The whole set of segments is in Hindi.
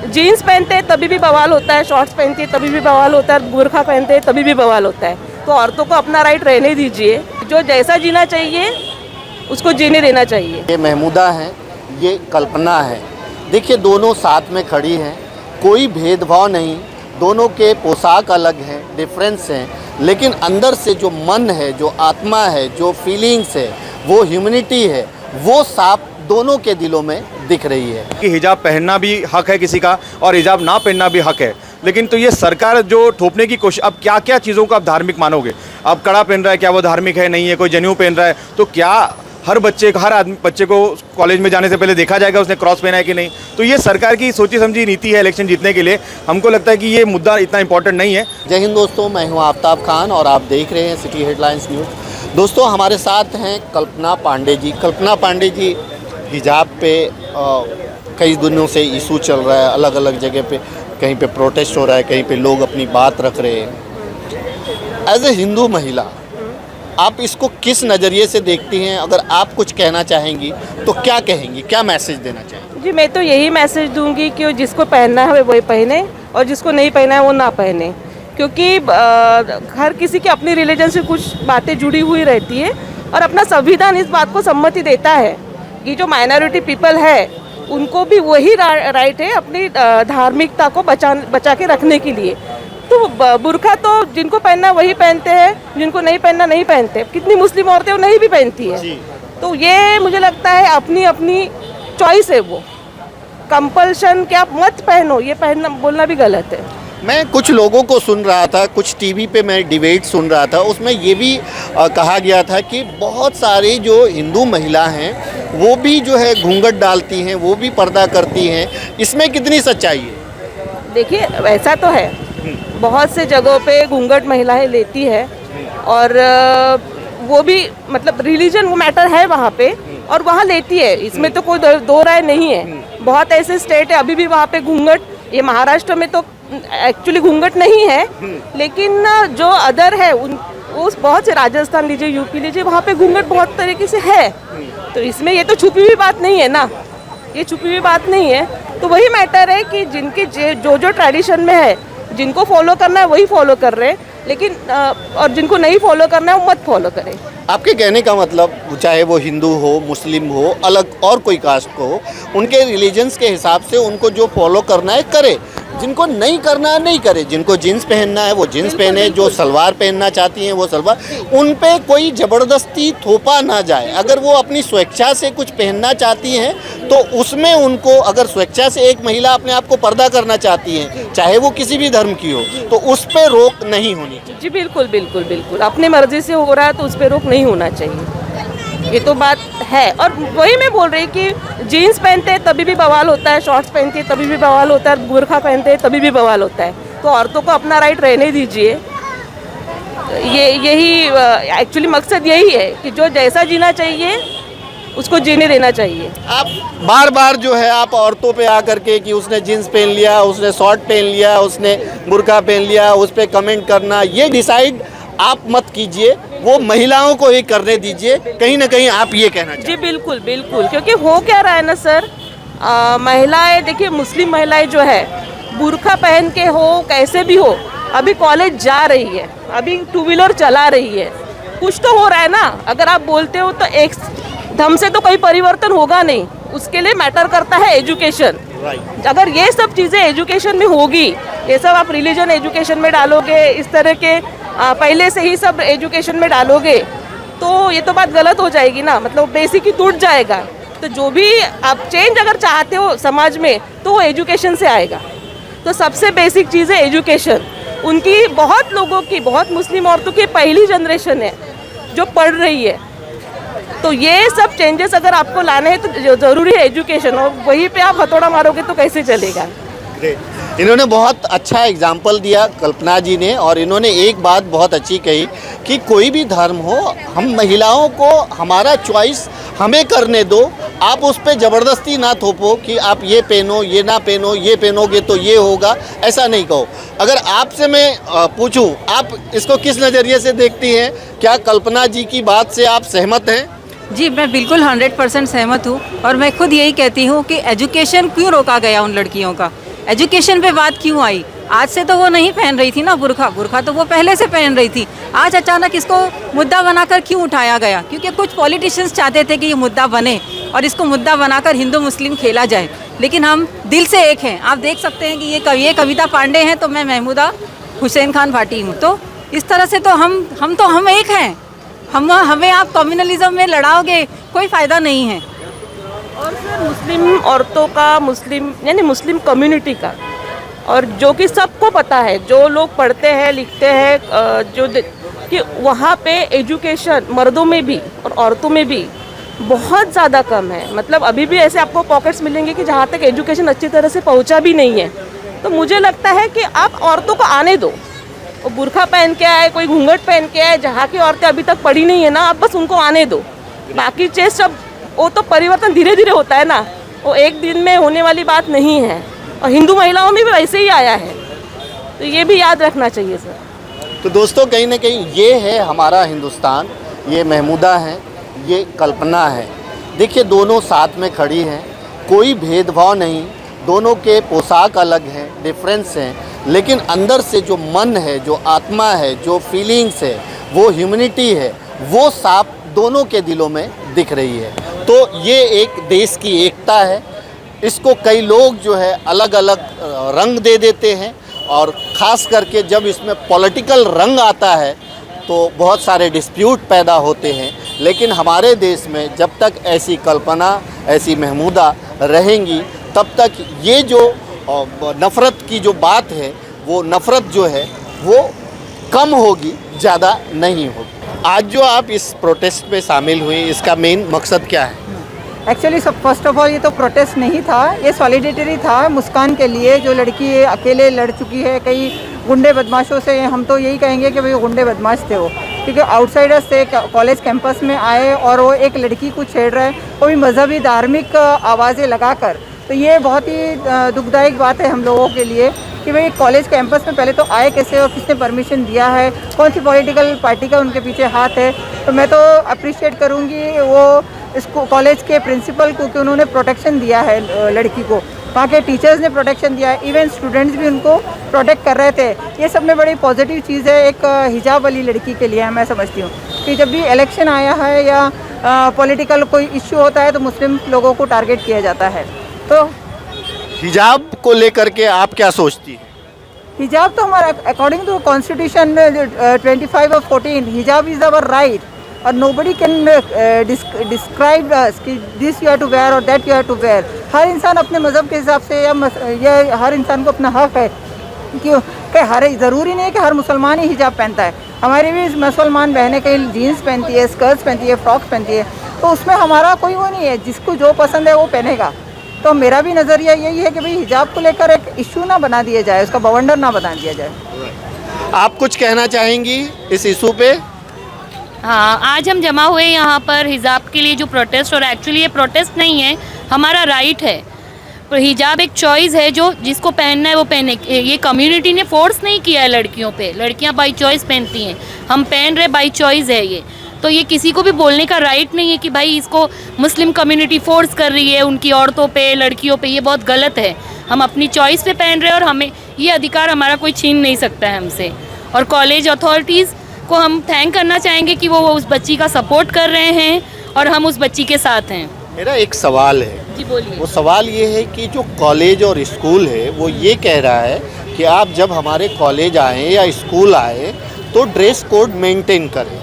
जीन्स पहनते हैं तभी भी बवाल होता है, शॉर्ट्स पहनती है तभी भी बवाल होता है, बुर्खा पहनते हैं तभी भी बवाल होता है। तो औरतों को अपना राइट रहने दीजिए, जो जैसा जीना चाहिए उसको जीने देना चाहिए। ये महमूदा हैं, ये कल्पना है। देखिए दोनों साथ में खड़ी हैं, कोई भेदभाव नहीं, दोनों के पोशाक अलग हैं, डिफरेंस हैं, लेकिन अंदर से जो मन है, जो आत्मा है, जो फीलिंग्स है, वो ह्यूमैनिटी है, वो साफ दोनों के दिलों में दिख रही है। कि हिजाब पहनना भी हक है किसी का और हिजाब ना पहनना भी हक है, लेकिन तो ये सरकार जो थोपने की कोशिश, अब क्या क्या चीज़ों को आप धार्मिक मानोगे? अब कड़ा पहन रहा है, क्या वो धार्मिक है? नहीं है। कोई जनेऊ पहन रहा है, तो क्या हर बच्चे को कॉलेज में जाने से पहले देखा जाएगा उसने क्रॉस पहना है कि नहीं? तो ये सरकार की सोची समझी नीति है इलेक्शन जीतने के लिए। हमको लगता है कि ये मुद्दा इतना इंपॉर्टेंट नहीं है। जय हिंद दोस्तों, मैं हूं आफ्ताब खान और आप देख रहे हैं सिटी हेडलाइंस न्यूज़। दोस्तों हमारे साथ हैं कल्पना पांडे जी। कल्पना पांडे जी, हिजाब पे कई दिनों से इशू चल रहा है, अलग अलग जगह पे, कहीं पे प्रोटेस्ट हो रहा है, कहीं पे लोग अपनी बात रख रहे हैं। एज ए हिंदू महिला आप इसको किस नज़रिए से देखती हैं? अगर आप कुछ कहना चाहेंगी तो क्या कहेंगी, क्या मैसेज देना चाहेंगी? जी मैं तो यही मैसेज दूंगी कि जिसको पहनना है वही पहने और जिसको नहीं पहनना है वो ना पहने, क्योंकि हर किसी की अपनी रिलीजन से कुछ बातें जुड़ी हुई रहती है और अपना संविधान इस बात को सम्मति देता है कि जो पीपल है उनको भी वही राइट है अपनी धार्मिकता को बचा के रखने के लिए। तो बुर्खा तो जिनको पहनना वही पहनते हैं, जिनको नहीं पहनना नहीं पहनते। कितनी मुस्लिम औरतें वो नहीं भी पहनती है। तो ये मुझे लगता है अपनी अपनी चॉइस है, वो कंपल्शन कि आप मत पहनो ये पहनना बोलना भी गलत है। मैं कुछ लोगों को सुन रहा था, कुछ टीवी पे मैं डिबेट सुन रहा था, उसमें ये भी कहा गया था कि बहुत सारी जो हिंदू महिला हैं वो भी जो है घूंघट डालती हैं, वो भी पर्दा करती हैं। इसमें कितनी सच्चाई है? देखिए ऐसा तो है, बहुत से जगहों पे घूंघट महिलाएं लेती है और वो भी मतलब रिलीजन वो मैटर है वहाँ पे और वहाँ लेती है, इसमें तो कोई दो राय नहीं है। बहुत ऐसे स्टेट है अभी भी वहाँ पे घूंघट, ये महाराष्ट्र में तो एक्चुअली घूंघट नहीं है, लेकिन जो अदर है उस बहुत से राजस्थान लीजिए, यूपी लीजिए, वहाँ पे घूंघट बहुत तरीके से है। तो इसमें ये तो छुपी हुई बात नहीं है ना, ये छुपी हुई बात नहीं है। तो वही मैटर है कि जिनके जो ट्रेडिशन में है, जिनको फॉलो करना है वही फॉलो कर रहे हैं, लेकिन और जिनको नहीं फॉलो करना है वो मत फॉलो करें। आपके कहने का मतलब चाहे वो हिंदू हो, मुस्लिम हो, अलग और कोई कास्ट को हो, उनके रिलीजन्स के हिसाब से उनको जो फॉलो करना है करे, जिनको नहीं करना है नहीं करे। जिनको जीन्स पहनना है वो जीन्स पहने, जो सलवार पहनना चाहती हैं वो सलवार, उन पे कोई ज़बरदस्ती थोपा ना जाए। अगर वो अपनी स्वेच्छा से कुछ पहनना चाहती हैं तो उसमें उनको, अगर स्वेच्छा से एक महिला अपने आप को पर्दा करना चाहती है, चाहे वो किसी भी धर्म की हो, तो उस पर रोक नहीं होनी चाहिए। जी बिल्कुल बिल्कुल बिल्कुल, अपनी मर्जी से हो रहा है तो उस पर रोक नहीं होना चाहिए, ये तो बात है। और वही मैं बोल रही कि जीन्स पहनते हैं तभी भी बवाल होता है, शॉर्ट्स पहनती है तभी भी बवाल होता है, बुर्खा पहनते हैं तभी भी बवाल होता है। तो औरतों को अपना राइट रहने दीजिए। यही एक्चुअली मकसद यही है कि जो जैसा जीना चाहिए उसको जीने देना चाहिए। आप बार बार जो है आप औरतों पे आकर के कि उसने जीन्स पहन लिया, उसने शॉर्ट पहन लिया, उसने बुर्का पहन लिया, उस पर कमेंट करना, ये डिसाइड आप मत कीजिए, वो महिलाओं को ही करने दीजिए। कहीं ना कहीं आप ये कहना चाहिए। जी बिल्कुल बिल्कुल, क्योंकि हो क्या रहा है ना सर, महिलाएं देखिए, मुस्लिम महिलाएं जो है बुर्का पहन के हो कैसे भी हो, अभी कॉलेज जा रही है, अभी टू व्हीलर चला रही है, कुछ तो हो रहा है ना। अगर आप बोलते हो तो एक दम से तो कोई परिवर्तन होगा नहीं, उसके लिए मैटर करता है एजुकेशन। अगर ये सब चीज़ें एजुकेशन में होगी, ये सब आप रिलीजन एजुकेशन में डालोगे, इस तरह के पहले से ही सब एजुकेशन में डालोगे, तो ये तो बात गलत हो जाएगी ना, मतलब बेसिक ही टूट जाएगा। तो जो भी आप चेंज अगर चाहते हो समाज में तो वो एजुकेशन से आएगा। तो सबसे बेसिक चीज़ है एजुकेशन। उनकी बहुत लोगों की, बहुत मुस्लिम औरतों की पहली जनरेशन है जो पढ़ रही है, तो ये सब चेंजेस अगर आपको लाने हैं तो ज़रूरी है एजुकेशन, और वहीं पे आप हथौड़ा मारोगे तो कैसे चलेगा। इन्होंने बहुत अच्छा एग्जाम्पल दिया कल्पना जी ने, और इन्होंने एक बात बहुत अच्छी कही कि कोई भी धर्म हो, हम महिलाओं को हमारा चॉइस हमें करने दो, आप उस पर ज़बरदस्ती ना थोपो कि आप ये पहनो, ये ना पहनो, ये पहनोगे तो ये होगा, ऐसा नहीं कहो। अगर आपसे मैं पूछूं, आप इसको किस नज़रिए से देखती हैं? क्या कल्पना जी की बात से आप सहमत हैं? जी मैं बिल्कुल 100% सहमत हूँ, और मैं खुद यही कहती हूँ कि एजुकेशन क्यों रोका गया उन लड़कियों का, एजुकेशन पे बात क्यों आई? आज से तो वो नहीं पहन रही थी ना बुर्का, बुर्का तो वो पहले से पहन रही थी। आज अचानक इसको मुद्दा बनाकर क्यों उठाया गया? क्योंकि कुछ पॉलिटिशियंस चाहते थे कि ये मुद्दा बने और इसको मुद्दा बनाकर हिंदू मुस्लिम खेला जाए, लेकिन हम दिल से एक हैं। आप देख सकते हैं कि ये कविता पांडे हैं तो मैं महमूदा हुसैन खान भाटी हूँ। तो इस तरह से तो हम एक हैं। हमें आप कम्युनलिज्म में लड़ाओगे, कोई फ़ायदा नहीं है। और फिर मुस्लिम औरतों का, मुस्लिम यानी मुस्लिम कम्युनिटी का, और जो कि सबको पता है, जो लोग पढ़ते हैं लिखते हैं, कि वहाँ पे एजुकेशन मर्दों में भी और औरतों में भी बहुत ज़्यादा कम है। मतलब अभी भी ऐसे आपको पॉकेट्स मिलेंगे कि जहाँ तक एजुकेशन अच्छी तरह से पहुँचा भी नहीं है। तो मुझे लगता है कि आप औरतों को आने दो, वो बुर्खा पहन के आए, कोई घूंघट पहन के आए, जहाँ की औरतें अभी तक पढ़ी नहीं है ना, आप बस उनको आने दो। बाकी चीज़ सब वो तो परिवर्तन धीरे धीरे होता है ना, वो एक दिन में होने वाली बात नहीं है। और हिंदू महिलाओं में भी वैसे ही आया है, तो ये भी याद रखना चाहिए सर। तो दोस्तों कहीं ना कहीं ये है हमारा हिंदुस्तान, ये महमूदा है, ये कल्पना है। देखिए दोनों साथ में खड़ी हैं, कोई भेदभाव नहीं, दोनों के पोशाक अलग हैं, डिफरेंस हैं, लेकिन अंदर से जो मन है, जो आत्मा है, जो फीलिंग्स है, वो ह्यूमनिटी है, वो साफ दोनों के दिलों में दिख रही है। तो ये एक देश की एकता है। इसको कई लोग जो है अलग अलग रंग दे देते हैं, और ख़ास करके जब इसमें पॉलिटिकल रंग आता है तो बहुत सारे डिस्प्यूट पैदा होते हैं। लेकिन हमारे देश में जब तक ऐसी कल्पना, ऐसी महमूदा रहेंगी, तब तक ये जो नफ़रत की जो बात है, वो नफ़रत जो है वो कम होगी, ज़्यादा नहीं होगी। आज जो आप इस प्रोटेस्ट में शामिल हुए, इसका मेन मकसद क्या है? एक्चुअली सब फर्स्ट ऑफ ऑल ये तो प्रोटेस्ट नहीं था, ये सॉलिडेटरी था मुस्कान के लिए, जो लड़की अकेले लड़ चुकी है कई गुंडे बदमाशों से। हम तो यही कहेंगे कि भाई गुंडे बदमाश थे वो, क्योंकि आउटसाइडर्स से कॉलेज कैंपस में आए और वो एक लड़की को छेड़ रहे हैं, वो भी मजहबी धार्मिक आवाज़ें लगाकर। तो ये बहुत ही दुखदायक बात है हम लोगों के लिए कि भाई कॉलेज कैंपस में पहले तो आए कैसे और किसने परमिशन दिया है, कौन सी पॉलिटिकल पार्टी का उनके पीछे हाथ है। तो मैं तो अप्रिशिएट करूँगी वो इसको कॉलेज के प्रिंसिपल को कि उन्होंने प्रोटेक्शन दिया है लड़की को, वहाँ के टीचर्स ने प्रोटेक्शन दिया है, इवन स्टूडेंट्स भी उनको प्रोटेक्ट कर रहे थे। ये सब में बड़ी पॉजिटिव चीज़ है एक हिजाब वाली लड़की के लिए। मैं समझती हूँ कि जब भी इलेक्शन आया है या पॉलिटिकल कोई इश्यू होता है तो मुस्लिम लोगों को टारगेट किया जाता है। तो हिजाब को लेकर के आप क्या सोचती हैं? हिजाब तो हमारा अकॉर्डिंग टू कॉन्स्टिट्यूशन 25 और 14 हिजाब इज़ आवर राइट, और नोबडी कैन डिस्क्राइब कि this you have to wear और that you have to wear. हर इंसान अपने मज़हब के हिसाब से या हर इंसान को अपना हक है कि हर ज़रूरी नहीं है कि हर मुसलमान ही हिजाब पहनता है। हमारी भी मुसलमान बहनें कहीं जीन्स पहनती है, स्कर्ट्स पहनती है, फ्रॉक्स पहनती है, तो उसमें हमारा कोई वो नहीं है, जिसको जो पसंद है वो पहनेगा। तो मेरा भी नज़रिया यही है कि भाई हिजाब को लेकर एक इशू ना बना दिया जाए, उसका बवंडर ना बना दिया जाए। आप कुछ कहना चाहेंगी इस इशू पे? हाँ, आज हम जमा हुए यहाँ पर हिजाब के लिए जो प्रोटेस्ट, और एक्चुअली ये प्रोटेस्ट नहीं है, हमारा राइट है। तो हिजाब एक चॉइस है, जो जिसको पहनना है वो पहने। ये कम्युनिटी ने फोर्स नहीं किया है लड़कियों पे, लड़कियाँ बाई चॉइस पहनती हैं, हम पहन रहे बाई चॉइस है ये। तो ये किसी को भी बोलने का राइट नहीं है कि भाई इसको मुस्लिम कम्युनिटी फोर्स कर रही है उनकी औरतों पे, लड़कियों पे। ये बहुत गलत है। हम अपनी चॉइस पे पहन रहे हैं और हमें ये अधिकार हमारा कोई छीन नहीं सकता है हमसे। और कॉलेज अथॉरिटीज़ को हम थैंक करना चाहेंगे कि वो उस बच्ची का सपोर्ट कर रहे हैं और हम उस बच्ची के साथ हैं। मेरा एक सवाल है। जी बोलिए। वो सवाल ये है कि जो कॉलेज और स्कूल है वो ये कह रहा है कि आप जब हमारे कॉलेज आए या स्कूल आए तो ड्रेस कोड मेंटेन करें,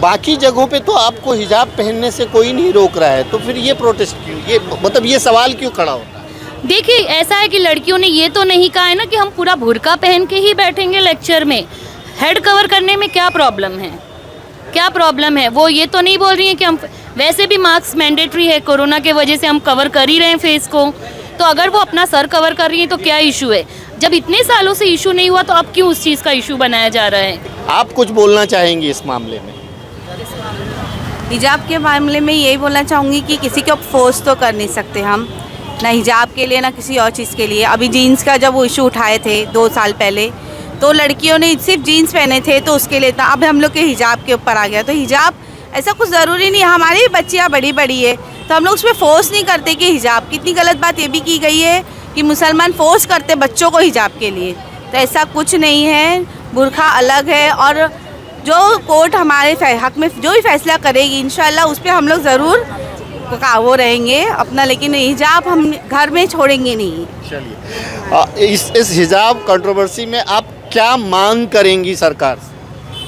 बाकी जगहों पे तो आपको हिजाब पहनने से कोई नहीं रोक रहा है, तो फिर ये प्रोटेस्ट क्यों? ये मतलब ये सवाल क्यों खड़ा होता है? देखिए, ऐसा है कि लड़कियों ने ये तो नहीं कहा है ना कि हम पूरा बुर्का पहन के ही बैठेंगे लेक्चर में। हेड कवर करने में क्या प्रॉब्लम है? क्या प्रॉब्लम है? वो ये तो नहीं बोल रही हैं कि हम, वैसे भी मास्क मैंडेटरी है, कोरोना के वजह से हम कवर कर ही रहे हैं फेस को। तो अगर वो अपना सर कवर कर रही हैं तो क्या इशू है? जब इतने सालों से इशू नहीं हुआ तो अब क्यों उस चीज़ का इशू बनाया जा रहा है? आप कुछ बोलना चाहेंगी इस मामले में? हिजाब के मामले में यही बोलना चाहूँगी कि किसी को फोर्स तो कर नहीं सकते हम, ना हिजाब के लिए ना किसी और चीज़ के लिए। अभी जीन्स का जब वो इशू उठाए थे 2 साल पहले, तो लड़कियों ने सिर्फ जीन्स पहने थे तो उसके लिए था। अब हम लोग के हिजाब के ऊपर आ गया, तो हिजाब ऐसा कुछ ज़रूरी नहीं। हमारी भी बच्चियाँ बड़ी बड़ी है तो हम लोग उसमें फोर्स नहीं करते कि हिजाब। कितनी गलत बात ये भी की गई है कि मुसलमान फोर्स करते बच्चों को हिजाब के लिए, तो ऐसा कुछ नहीं है। बुर्खा अलग है और जो कोर्ट हमारे हक में जो भी फैसला करेगी इंशाल्लाह उस पर हम लोग ज़रूर वो रहेंगे अपना, लेकिन हिजाब हम घर में छोड़ेंगे नहीं। चलिए, इस हिजाब कंट्रोवर्सी में आप क्या मांग करेंगी सरकार से?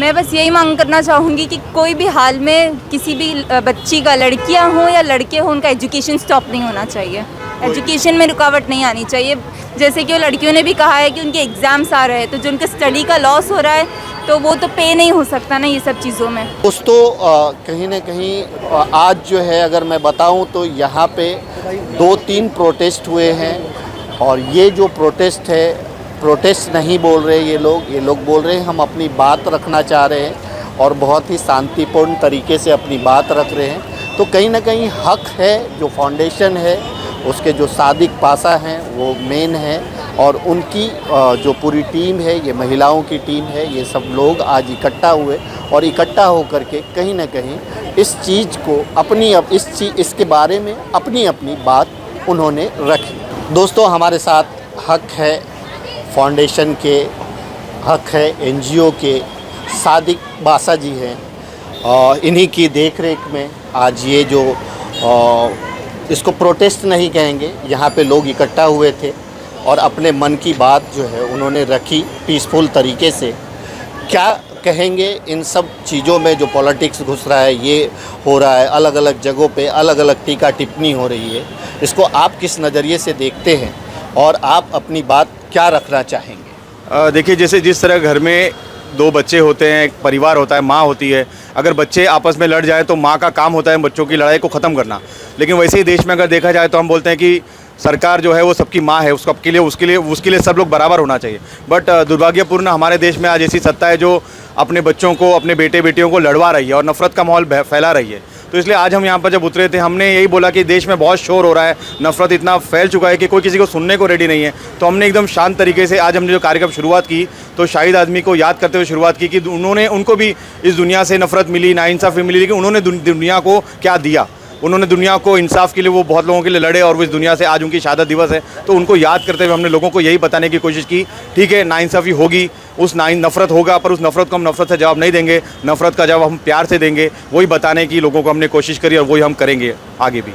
मैं बस यही मांग करना चाहूँगी कि कोई भी हाल में किसी भी बच्ची का, लड़कियाँ हों या लड़के हों, उनका एजुकेशन स्टॉप नहीं होना चाहिए। एजुकेशन में रुकावट नहीं आनी चाहिए। जैसे कि वो लड़कियों ने भी कहा है कि उनके एग्ज़ाम्स आ रहे हैं, तो जो उनका स्टडी का लॉस हो रहा है तो वो तो पे नहीं हो सकता ना ये सब चीज़ों में। दोस्तों, कहीं ना कहीं आज जो है अगर मैं बताऊं तो यहाँ पे 2-3 प्रोटेस्ट हुए हैं, और ये जो प्रोटेस्ट है, प्रोटेस्ट नहीं बोल रहे ये लोग बोल रहे हैं हम अपनी बात रखना चाह रहे हैं और बहुत ही शांतिपूर्ण तरीके से अपनी बात रख रहे हैं। तो कहीं ना कहीं हक है, जो फाउंडेशन है उसके जो सादिक पासा हैं वो मेन है, और उनकी जो पूरी टीम है, ये महिलाओं की टीम है, ये सब लोग आज इकट्ठा हुए और इकट्ठा होकर के कहीं ना कहीं इस चीज़ को इसके बारे में अपनी बात उन्होंने रखी। दोस्तों, हमारे साथ हक है फाउंडेशन के, हक है NGO के सादिक बासा जी हैं, और इन्हीं की देखरेख में आज ये जो इसको प्रोटेस्ट नहीं कहेंगे, यहाँ पे लोग इकट्ठा हुए थे और अपने मन की बात जो है उन्होंने रखी पीसफुल तरीके से। क्या कहेंगे इन सब चीज़ों में जो पॉलिटिक्स घुस रहा है, ये हो रहा है, अलग अलग जगहों पे अलग अलग टीका टिप्पणी हो रही है, इसको आप किस नज़रिए से देखते हैं और आप अपनी बात क्या रखना चाहेंगे? देखिए, जैसे जिस तरह घर में 2 बच्चे होते हैं, एक परिवार होता है, माँ होती है, अगर बच्चे आपस में लड़ जाए तो माँ का काम होता है बच्चों की लड़ाई को ख़त्म करना। लेकिन वैसे ही देश में अगर देखा जाए तो हम बोलते हैं कि सरकार जो है वो सबकी माँ है, उसके लिए सब लोग बराबर होना चाहिए। बट दुर्भाग्यपूर्ण हमारे देश में आज ऐसी सत्ता है जो अपने बच्चों को, अपने बेटे बेटियों को लड़वा रही है और नफ़रत का माहौल फैला रही है। तो इसलिए आज हम यहाँ पर जब उतरे थे, हमने यही बोला कि देश में बहुत शोर हो रहा है, नफ़रत इतना फैल चुका है कि कोई किसी को सुनने को रेडी नहीं है। तो हमने एकदम शांत तरीके से आज हमने जो कार्यक्रम शुरुआत की, तो शाहिद आदमी को याद करते हुए शुरुआत की कि उनको भी इस दुनिया से नफ़रत मिली, नाइंसाफ़ी मिली, लेकिन उन्होंने दुनिया को क्या दिया। उन्होंने दुनिया को इंसाफ के लिए, वो बहुत लोगों के लिए लड़े और वो इस दुनिया से, आज उनकी शहादत दिवस है, तो उनको याद करते हुए हमने लोगों को यही बताने की कोशिश की, ठीक है नाइंसाफ़ी होगी, नफ़रत होगा, पर उस नफ़रत को हम नफ़रत से जवाब नहीं देंगे, नफ़रत का जवाब हम प्यार से देंगे। वही बताने की लोगों को हमने कोशिश करी और वही हम करेंगे आगे भी।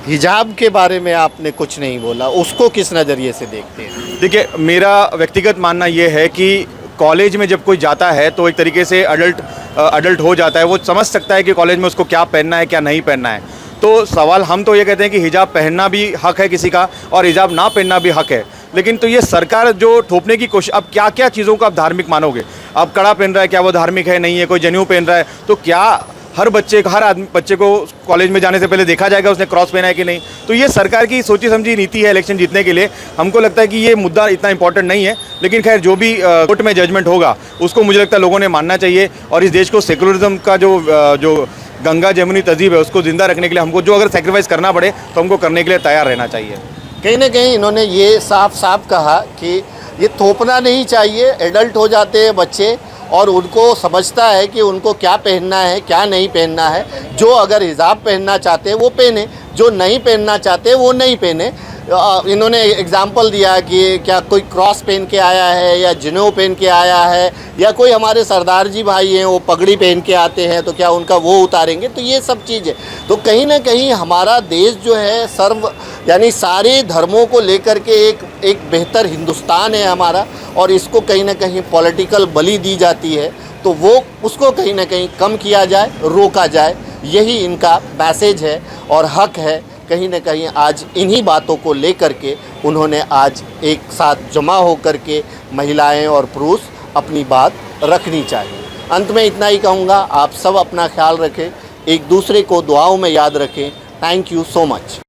हिजाब के बारे में आपने कुछ नहीं बोला, उसको किस नज़रिए से देखते हैं? देखिए, मेरा व्यक्तिगत मानना ये है कि कॉलेज में जब कोई जाता है तो एक तरीके से अडल्ट हो जाता है, वो समझ सकता है कि कॉलेज में उसको क्या पहनना है, क्या नहीं पहनना है। तो सवाल हम तो ये कहते हैं कि हिजाब पहनना भी हक है किसी का और हिजाब ना पहनना भी हक है, लेकिन तो ये सरकार जो थोपने की कोशिश, अब क्या क्या चीज़ों को आप धार्मिक मानोगे? अब कड़ा पहन रहा है, क्या वो धार्मिक है? नहीं है। कोई जनेऊ पहन रहा है, तो क्या हर बच्चे को कॉलेज में जाने से पहले देखा जाएगा उसने क्रॉस पहना है कि नहीं? तो ये सरकार की सोची समझी नीति है इलेक्शन जीतने के लिए। हमको लगता है कि ये मुद्दा इतना इंपॉर्टेंट नहीं है, लेकिन खैर जो भी कोर्ट में जजमेंट होगा उसको मुझे लगता है लोगों ने मानना चाहिए, और इस देश को सेकुलरिज्म का जो गंगा जमुनी तहजीब है उसको ज़िंदा रखने के लिए हमको जो अगर सेक्रीफाइस करना पड़े तो हमको करने के लिए तैयार रहना चाहिए। कहीं ना कहीं इन्होंने ये साफ साफ कहा कि ये थोपना नहीं चाहिए, एडल्ट हो जाते हैं बच्चे और उनको समझता है कि उनको क्या पहनना है क्या नहीं पहनना है। जो अगर हिजाब पहनना चाहते हैं वो पहने, जो नहीं पहनना चाहते वो नहीं पहने। इन्होंने एग्जाम्पल दिया कि क्या कोई क्रॉस पहन के आया है या जनेऊ पहन के आया है, या कोई हमारे सरदार जी भाई हैं वो पगड़ी पहन के आते हैं तो क्या उनका वो उतारेंगे? तो ये सब चीज़ें, तो कहीं ना कहीं हमारा देश जो है यानी सारे धर्मों को लेकर के एक बेहतर हिंदुस्तान है हमारा, और इसको कहीं ना कहीं पॉलिटिकल बलि दी जाती है, तो वो उसको कहीं ना कहीं कम किया जाए, रोका जाए, यही इनका मैसेज है और हक है। कहीं ना कहीं आज इन्हीं बातों को लेकर के उन्होंने आज एक साथ जमा होकर के महिलाएं और पुरुष अपनी बात रखनी चाहिए। अंत में इतना ही कहूँगा, आप सब अपना ख्याल रखें, एक दूसरे को दुआओं में याद रखें। Thank you so much.